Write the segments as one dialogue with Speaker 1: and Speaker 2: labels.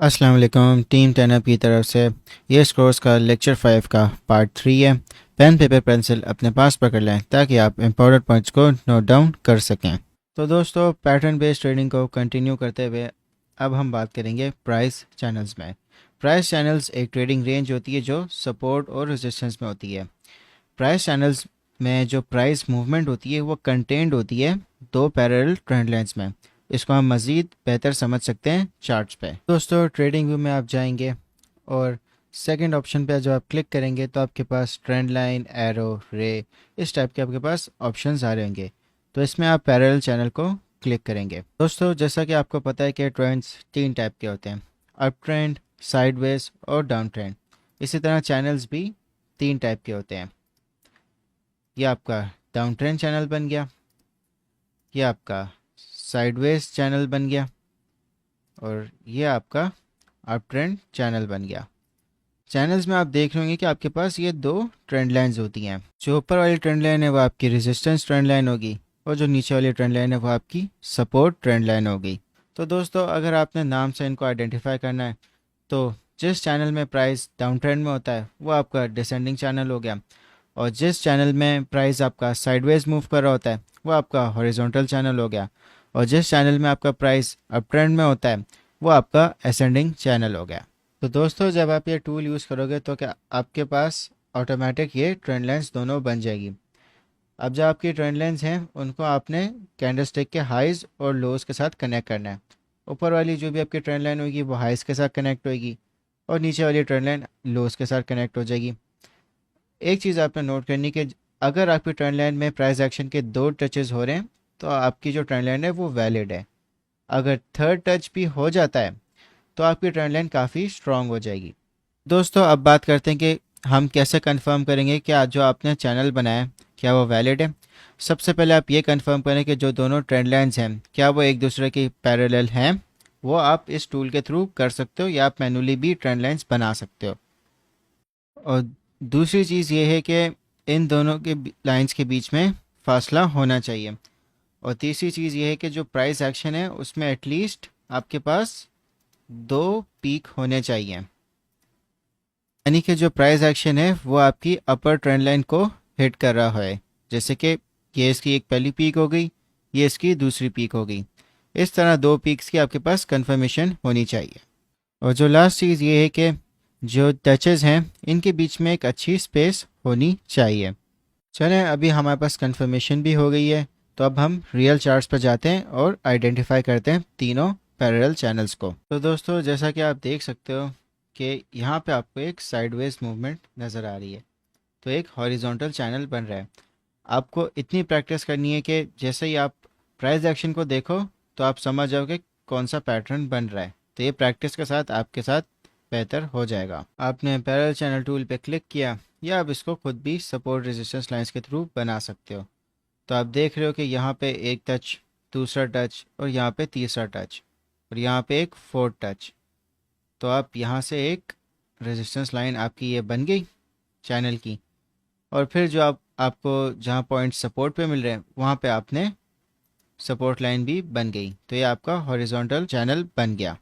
Speaker 1: अस्सलाम वालेकुम। टीम 10 की तरफ से ये इस कोर्स का लेक्चर 5 का पार्ट 3 है। पेन पेपर पेंसिल अपने पास पकड़ लें ताकि आप इम्पोर्टेंट पॉइंट्स को नोट डाउन कर सकें। तो दोस्तों, पैटर्न बेस्ड ट्रेडिंग को कंटिन्यू करते हुए अब हम बात करेंगे प्राइस चैनल्स में। प्राइस चैनल्स एक ट्रेडिंग रेंज होती है जो सपोर्ट और रेजिस्टेंस में होती है। प्राइस चैनल्स में जो प्राइस मूवमेंट होती है वो कंटेंड होती है दो पैरेलल ट्रेंड लाइंस में। इसको हम मज़ीद बेहतर समझ सकते हैं चार्ट्स पे। दोस्तों, ट्रेडिंग व्यू में आप जाएंगे और सेकंड ऑप्शन पे जब आप क्लिक करेंगे तो आपके पास ट्रेंड लाइन, एरो, रे, इस टाइप के आपके पास ऑप्शंस आ रहे होंगे। तो इसमें आप पैरेलल चैनल को क्लिक करेंगे। दोस्तों, जैसा कि आपको पता है कि ट्रेंड्स तीन टाइप के होते हैं, अप ट्रेंड, साइडवेज और डाउन ट्रेंड। इसी तरह चैनल्स भी तीन टाइप के होते हैं। ये आपका डाउन ट्रेंड चैनल बन गया, ये आपका साइडवेज चैनल बन गया और ये आपका अप ट्रेंड चैनल बन गया। चैनल्स में आप देख रहे होंगे कि आपके पास ये दो ट्रेंड लाइंस होती हैं। जो ऊपर वाली ट्रेंड लाइन है वो आपकी रेजिस्टेंस ट्रेंड लाइन होगी और जो नीचे वाली ट्रेंड लाइन है वो आपकी सपोर्ट ट्रेंड लाइन होगी। तो दोस्तों, अगर आपने नाम से इनको आइडेंटिफाई करना है तो जिस चैनल में प्राइस डाउन ट्रेंड में होता है वो आपका डिसेंडिंग चैनल हो गया, और जिस चैनल में प्राइस आपका साइडवेज मूव कर रहा होता है वो आपका हॉरिजॉन्टल चैनल हो गया, और जिस चैनल में आपका प्राइस अप ट्रेंड में होता है वो आपका असेंडिंग चैनल हो गया। तो दोस्तों, जब आप ये टूल यूज़ करोगे तो क्या आपके पास ऑटोमेटिक ये ट्रेंड लाइंस दोनों बन जाएगी। अब जो आपकी ट्रेंड लाइंस हैं उनको आपने कैंडलस्टिक के हाइज और लोज के साथ कनेक्ट करना है। ऊपर वाली जो भी आपकी ट्रेंड लाइन होगी वो हाइज के साथ कनेक्ट होगी और नीचे वाली ट्रेंड लाइन लोज के साथ कनेक्ट हो जाएगी। एक चीज़ आपने नोट करनी कि अगर आपकी ट्रेंड लाइन में प्राइस एक्शन के दो टचेस हो रहे हैं तो आपकी जो ट्रेंड लाइन है वो वैलिड है। अगर थर्ड टच भी हो जाता है तो आपकी ट्रेंड लाइन काफ़ी स्ट्रांग हो जाएगी। दोस्तों, अब बात करते हैं कि हम कैसे कंफर्म करेंगे कि आज जो आपने चैनल बनाया है क्या वो वैलिड है। सबसे पहले आप ये कंफर्म करें कि जो दोनों ट्रेंड लाइंस हैं क्या वो एक दूसरे की पैरेलल हैं। वो आप इस टूल के थ्रू कर सकते हो या आप मैनुअली भी ट्रेंड लाइंस बना सकते हो। और दूसरी चीज़ ये है कि इन दोनों के लाइंस के बीच में फासला होना चाहिए। और तीसरी चीज़ ये है कि जो प्राइस एक्शन है उसमें एटलीस्ट आपके पास दो पीक होने चाहिए, यानी कि जो प्राइस एक्शन है वो आपकी अपर ट्रेंड लाइन को हिट कर रहा है। जैसे कि ये इसकी एक पहली पीक हो गई, ये इसकी दूसरी पीक हो गई। इस तरह दो पीक्स की आपके पास कंफर्मेशन होनी चाहिए। और जो लास्ट चीज़ ये है कि जो टचेस हैं इनके बीच में एक अच्छी स्पेस होनी चाहिए। चलें, अभी हमारे पास कंफर्मेशन भी हो गई है तो अब हम रियल चार्ट्स पर जाते हैं और आइडेंटिफाई करते हैं तीनों पैरेलल चैनल्स को। तो दोस्तों, जैसा कि आप देख सकते हो कि यहाँ पे आपको एक साइडवेज मूवमेंट नज़र आ रही है, तो एक हॉरिजॉन्टल चैनल बन रहा है। आपको इतनी प्रैक्टिस करनी है कि जैसे ही आप प्राइस एक्शन को देखो तो आप समझ जाओ कि कौन सा पैटर्न बन रहा है। तो ये प्रैक्टिस के साथ आपके साथ बेहतर हो जाएगा। आपने पैरेलल चैनल टूल पे क्लिक किया या आप इसको खुद भी सपोर्ट रेजिस्टेंस लाइंस के थ्रू बना सकते हो। तो आप देख रहे हो कि यहाँ पे एक टच, दूसरा टच और यहाँ पे तीसरा टच और यहाँ पे एक फोर्थ टच। तो आप यहाँ से एक रेजिस्टेंस लाइन आपकी ये बन गई चैनल की, और फिर जो आपको जहाँ पॉइंट सपोर्ट पे मिल रहे हैं वहाँ पे आपने सपोर्ट लाइन भी बन गई। तो ये आपका हॉरिजॉन्टल चैनल बन गया।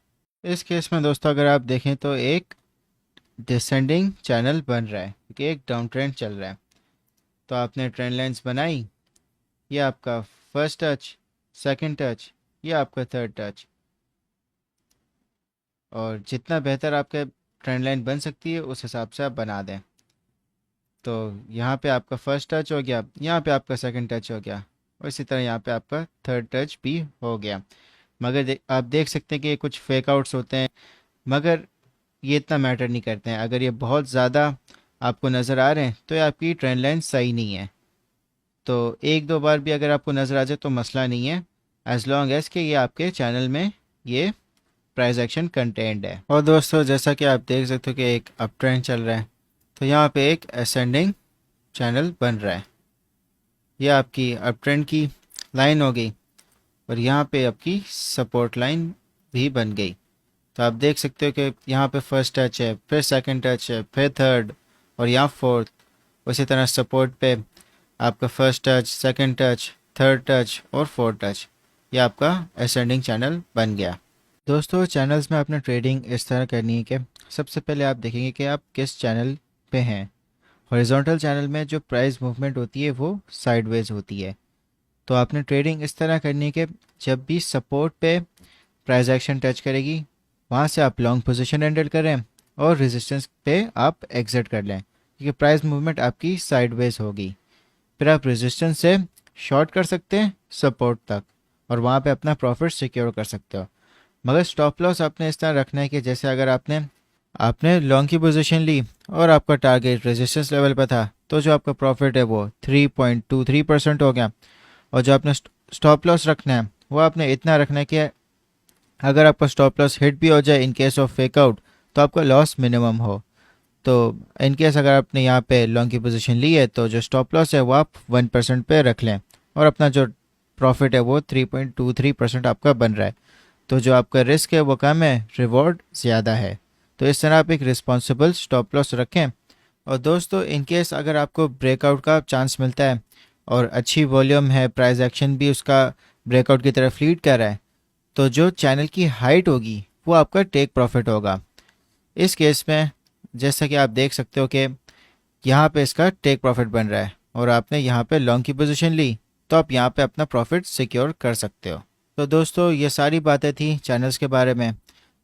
Speaker 1: इस केस में दोस्तों अगर आप देखें तो एक डिसेंडिंग चैनल बन रहा है क्योंकि एक डाउन ट्रेंड चल रहा है। तो आपने ट्रेंड लाइंस बनाई, ये आपका फर्स्ट टच, सेकंड टच, ये आपका थर्ड टच। और जितना बेहतर आपके ट्रेंड लाइन बन सकती है उस हिसाब से आप बना दें। तो यहाँ पे आपका फर्स्ट टच हो गया, यहाँ पे आपका सेकंड टच हो गया और इसी तरह यहाँ पे आपका थर्ड टच भी हो गया। मगर आप देख सकते हैं कि ये कुछ फेक आउट्स होते हैं, मगर ये इतना मैटर नहीं करते हैं। अगर ये बहुत ज़्यादा आपको नज़र आ रहे हैं तो ये आपकी ट्रेंड लाइन सही नहीं है। तो एक दो बार भी अगर आपको नज़र आ जाए तो मसला नहीं है, एज लॉन्ग एज कि ये आपके चैनल में ये प्राइस एक्शन कंटेंट है। और दोस्तों, जैसा कि आप देख सकते हो कि एक अप ट्रेंड चल रहा है तो यहाँ पे एक असेंडिंग चैनल बन रहा है। ये आपकी अप ट्रेंड की लाइन हो गई और यहाँ पे आपकी सपोर्ट लाइन भी बन गई। तो आप देख सकते हो कि यहाँ पे फर्स्ट टच है, फिर सेकंड टच है, फिर थर्ड और यहाँ फोर्थ। उसी तरह सपोर्ट पे आपका first touch, second touch, third touch और फोर्थ टच। ये आपका असेंडिंग चैनल बन गया। दोस्तों चैनल्स में अपना ट्रेडिंग इस तरह करनी है कि सबसे पहले आप देखेंगे कि आप किस चैनल पे हैं। हॉरिजॉन्टल चैनल में जो प्राइस मूवमेंट होती है वो साइडवेज होती है। तो आपने ट्रेडिंग इस तरह करनी है कि जब भी सपोर्ट पे प्राइस एक्शन टच करेगी वहाँ से आप लॉन्ग पोजीशन एंटर करें और रेजिस्टेंस पे आप एग्जिट कर लें, क्योंकि प्राइस मूवमेंट आपकी साइडवेज होगी। फिर आप रेजिस्टेंस से शॉर्ट कर सकते हैं सपोर्ट तक और वहाँ पे अपना प्रॉफिट सिक्योर कर सकते हो। मगर स्टॉप लॉस आपने इस तरह रखना है कि जैसे अगर आपने आपने लॉन्ग की पोजीशन ली और आपका टारगेट रेजिस्टेंस लेवल पर था, तो जो आपका प्रॉफिट है वो 3.23% हो गया। और जो आपने स्टॉप लॉस रखना है वो आपने इतना रखना है कि अगर आपका स्टॉप लॉस हिट भी हो जाए इन केस ऑफ फेकआउट, तो आपका लॉस मिनिमम हो। तो इन केस अगर आपने यहाँ पे लॉन्ग की पोजीशन ली है तो जो स्टॉप लॉस है वो आप 1% पे रख लें और अपना जो प्रॉफिट है वो 3.23% आपका बन रहा है। तो जो आपका रिस्क है वो कम है, रिवॉर्ड ज़्यादा है। तो इस तरह आप एक रिस्पॉन्सिबल स्टॉप लॉस रखें। और दोस्तों इन केस अगर आपको ब्रेकआउट का चांस मिलता है और अच्छी वॉल्यूम है, प्राइस एक्शन भी उसका ब्रेकआउट की तरफ लीड कर रहा है, तो जो चैनल की हाइट होगी वो आपका टेक प्रॉफिट होगा। इस केस में जैसा कि आप देख सकते हो कि यहाँ पे इसका टेक प्रॉफिट बन रहा है और आपने यहाँ पे लॉन्ग की पोजीशन ली, तो आप यहाँ पे अपना प्रॉफिट सिक्योर कर सकते हो। तो दोस्तों ये सारी बातें थी चैनल्स के बारे में।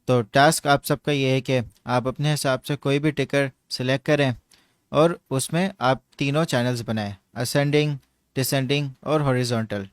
Speaker 1: तो टास्क आप सबका ये है कि आप अपने हिसाब से कोई भी टिकर सिलेक्ट करें और उसमें आप तीनों चैनल्स बनाएं, असेंडिंग, डिसेंडिंग और हॉरिजॉन्टल।